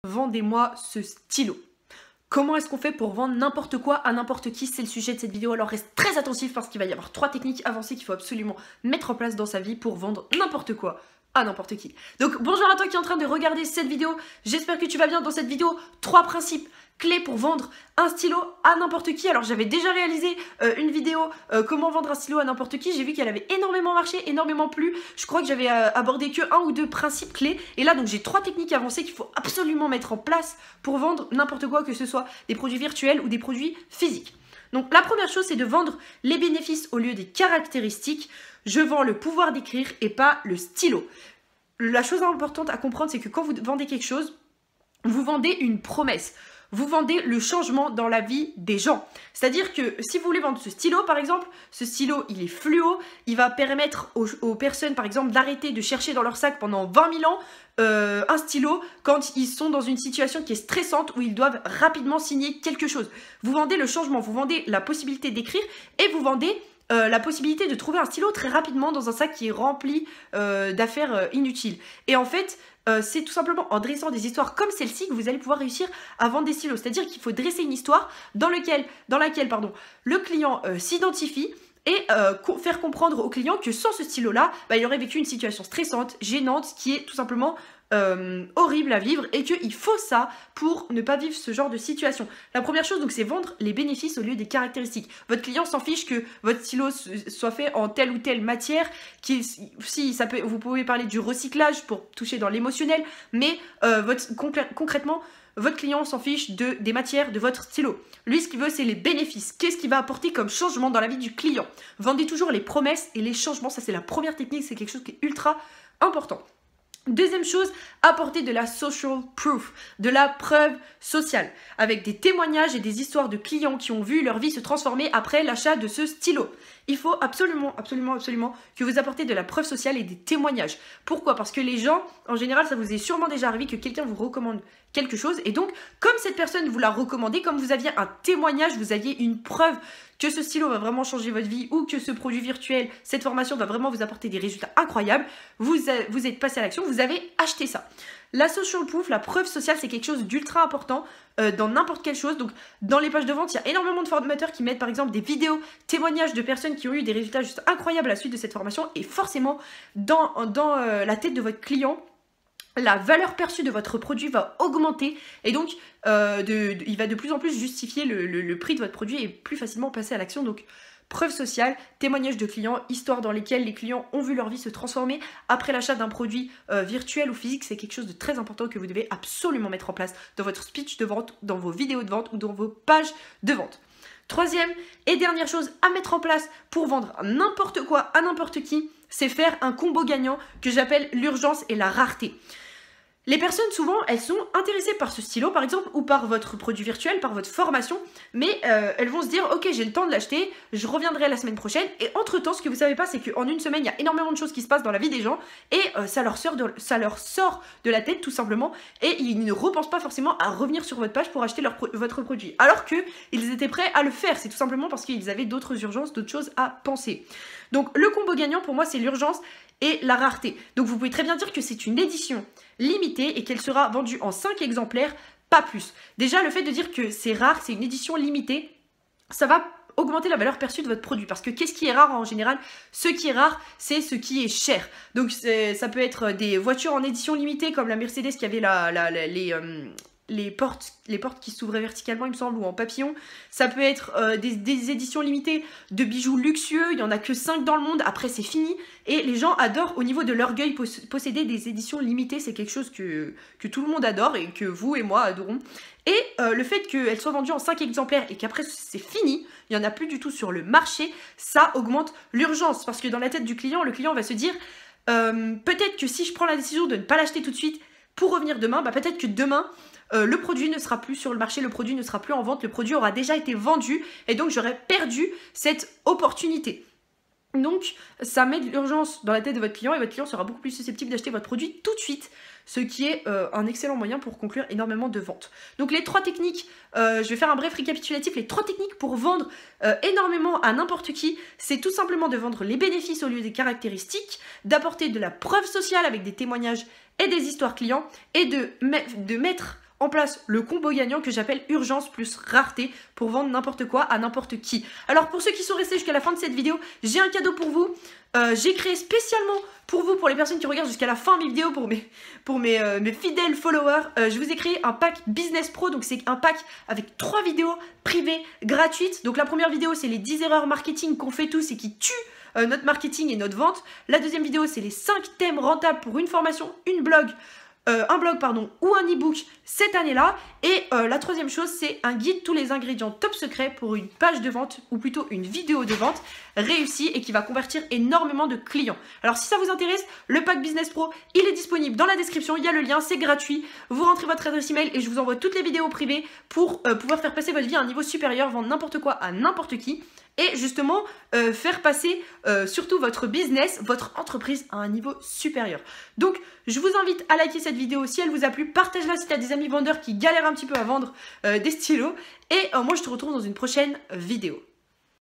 Vendez-moi ce stylo. Comment est-ce qu'on fait pour vendre n'importe quoi à n'importe qui? C'est le sujet de cette vidéo, alors reste très attentif parce qu'il va y avoir 3 techniques avancées qu'il faut absolument mettre en place dans sa vie pour vendre n'importe quoi à n'importe qui. Donc bonjour à toi qui est en train de regarder cette vidéo, j'espère que tu vas bien. Dans cette vidéo, 3 principes clés pour vendre un stylo à n'importe qui. Alors j'avais déjà réalisé une vidéo comment vendre un stylo à n'importe qui, j'ai vu qu'elle avait énormément marché, énormément plu. Je crois que j'avais abordé que 1 ou 2 principes clés, et là donc j'ai 3 techniques avancées qu'il faut absolument mettre en place pour vendre n'importe quoi, que ce soit des produits virtuels ou des produits physiques. Donc la première chose, c'est de vendre les bénéfices au lieu des caractéristiques. Je vends le pouvoir d'écrire et pas le stylo. La chose importante à comprendre, c'est que quand vous vendez quelque chose, vous vendez une promesse. Vous vendez le changement dans la vie des gens. C'est-à-dire que si vous voulez vendre ce stylo, par exemple, ce stylo, il est fluo, il va permettre aux personnes, par exemple, d'arrêter de chercher dans leur sac pendant 20 000 ans un stylo quand ils sont dans une situation qui est stressante où ils doivent rapidement signer quelque chose. Vous vendez le changement, vous vendez la possibilité d'écrire et vous vendez la possibilité de trouver un stylo très rapidement dans un sac qui est rempli d'affaires inutiles. Et en fait, c'est tout simplement en dressant des histoires comme celle-ci que vous allez pouvoir réussir à vendre des stylos. C'est-à-dire qu'il faut dresser une histoire dans laquelle le client s'identifie et faire comprendre au client que sans ce stylo-là, il aurait vécu une situation stressante, gênante, qui est tout simplement horrible à vivre, et qu'il faut ça pour ne pas vivre ce genre de situation. La première chose, donc, c'est vendre les bénéfices au lieu des caractéristiques. Votre client s'en fiche que votre stylo soit fait en telle ou telle matière, vous pouvez parler du recyclage pour toucher dans l'émotionnel, mais concrètement, votre client s'en fiche des matières de votre stylo. Lui, ce qu'il veut, c'est les bénéfices. Qu'est-ce qu'il va apporter comme changement dans la vie du client? Vendez toujours les promesses et les changements. Ça, c'est la première technique. C'est quelque chose qui est ultra important. Deuxième chose, apporter de la social proof, de la preuve sociale, avec des témoignages et des histoires de clients qui ont vu leur vie se transformer après l'achat de ce stylo. Il faut absolument que vous apportez de la preuve sociale et des témoignages. Pourquoi? Parce que les gens, en général, ça vous est sûrement déjà arrivé que quelqu'un vous recommande quelque chose, et donc, comme cette personne vous l'a recommandé, comme vous aviez un témoignage, vous aviez une preuve que ce stylo va vraiment changer votre vie, ou que ce produit virtuel, cette formation va vraiment vous apporter des résultats incroyables, vous êtes passé à l'action, vous avez acheté ça. La social proof, la preuve sociale, c'est quelque chose d'ultra important dans n'importe quelle chose. Donc, dans les pages de vente, il y a énormément de formateurs qui mettent par exemple des vidéos, témoignages de personnes qui ont eu des résultats juste incroyables à la suite de cette formation, et forcément, dans la tête de votre client, la valeur perçue de votre produit va augmenter, et donc il va de plus en plus justifier le prix de votre produit et plus facilement passer à l'action. Donc preuve sociale, témoignages de clients, histoires dans lesquelles les clients ont vu leur vie se transformer après l'achat d'un produit virtuel ou physique, c'est quelque chose de très important que vous devez absolument mettre en place dans votre speech de vente, dans vos vidéos de vente ou dans vos pages de vente. Troisième et dernière chose à mettre en place pour vendre n'importe quoi à n'importe qui, c'est faire un combo gagnant que j'appelle l'urgence et la rareté. Les personnes, souvent, elles sont intéressées par ce stylo, par exemple, ou par votre produit virtuel, par votre formation, mais elles vont se dire, ok, j'ai le temps de l'acheter, je reviendrai la semaine prochaine, et entre-temps, ce que vous savez pas, c'est qu'en une semaine, il y a énormément de choses qui se passent dans la vie des gens, et ça leur sort de la tête, tout simplement, et ils ne repensent pas forcément à revenir sur votre page pour acheter votre produit, alors qu'ils étaient prêts à le faire. C'est tout simplement parce qu'ils avaient d'autres urgences, d'autres choses à penser. Donc, le combo gagnant, pour moi, c'est l'urgence et la rareté. Donc vous pouvez très bien dire que c'est une édition limitée et qu'elle sera vendue en 5 exemplaires, pas plus. Déjà, le fait de dire que c'est rare, c'est une édition limitée, ça va augmenter la valeur perçue de votre produit. Parce que qu'est-ce qui est rare en général? Ce qui est rare, c'est ce qui est cher. Donc ça peut être des voitures en édition limitée, comme la Mercedes qui avait les portes qui s'ouvraient verticalement, il me semble, ou en papillon. Ça peut être des éditions limitées de bijoux luxueux, il n'y en a que 5 dans le monde, après c'est fini. Et les gens adorent, au niveau de l'orgueil, posséder des éditions limitées. C'est quelque chose que tout le monde adore et que vous et moi adorons. Et le fait qu'elles soient vendues en 5 exemplaires et qu'après c'est fini, il n'y en a plus du tout sur le marché, ça augmente l'urgence. Parce que dans la tête du client, le client va se dire, peut-être que si je prends la décision de ne pas l'acheter tout de suite pour revenir demain, peut-être que demain, le produit ne sera plus sur le marché, le produit ne sera plus en vente, le produit aura déjà été vendu, et donc j'aurais perdu cette opportunité. Donc ça met de l'urgence dans la tête de votre client, et votre client sera beaucoup plus susceptible d'acheter votre produit tout de suite, ce qui est un excellent moyen pour conclure énormément de ventes. Donc les 3 techniques, je vais faire un bref récapitulatif, les 3 techniques pour vendre énormément à n'importe qui, c'est tout simplement de vendre les bénéfices au lieu des caractéristiques, d'apporter de la preuve sociale avec des témoignages et des histoires clients, et de mettre en place le combo gagnant que j'appelle urgence plus rareté pour vendre n'importe quoi à n'importe qui. Alors pour ceux qui sont restés jusqu'à la fin de cette vidéo, j'ai un cadeau pour vous. J'ai créé spécialement pour vous, pour les personnes qui regardent jusqu'à la fin de mes vidéos, pour mes fidèles followers, je vous ai créé un pack Business Pro. Donc c'est un pack avec 3 vidéos privées gratuites. Donc la première vidéo, c'est les 10 erreurs marketing qu'on fait tous et qui tuent notre marketing et notre vente. La deuxième vidéo, c'est les 5 thèmes rentables pour une formation, un blog ou un e-book cette année-là. Et la troisième chose, c'est un guide tous les ingrédients top secrets pour une page de vente, ou plutôt une vidéo de vente réussie et qui va convertir énormément de clients. Alors si ça vous intéresse, le pack Business Pro, il est disponible dans la description, il y a le lien, c'est gratuit. Vous rentrez votre adresse email et je vous envoie toutes les vidéos privées pour pouvoir faire passer votre vie à un niveau supérieur, vendre n'importe quoi à n'importe qui. Et justement, faire passer surtout votre business, votre entreprise à un niveau supérieur. Donc, je vous invite à liker cette vidéo si elle vous a plu. Partage-la si tu as des amis vendeurs qui galèrent un petit peu à vendre des stylos. Et moi, je te retrouve dans une prochaine vidéo.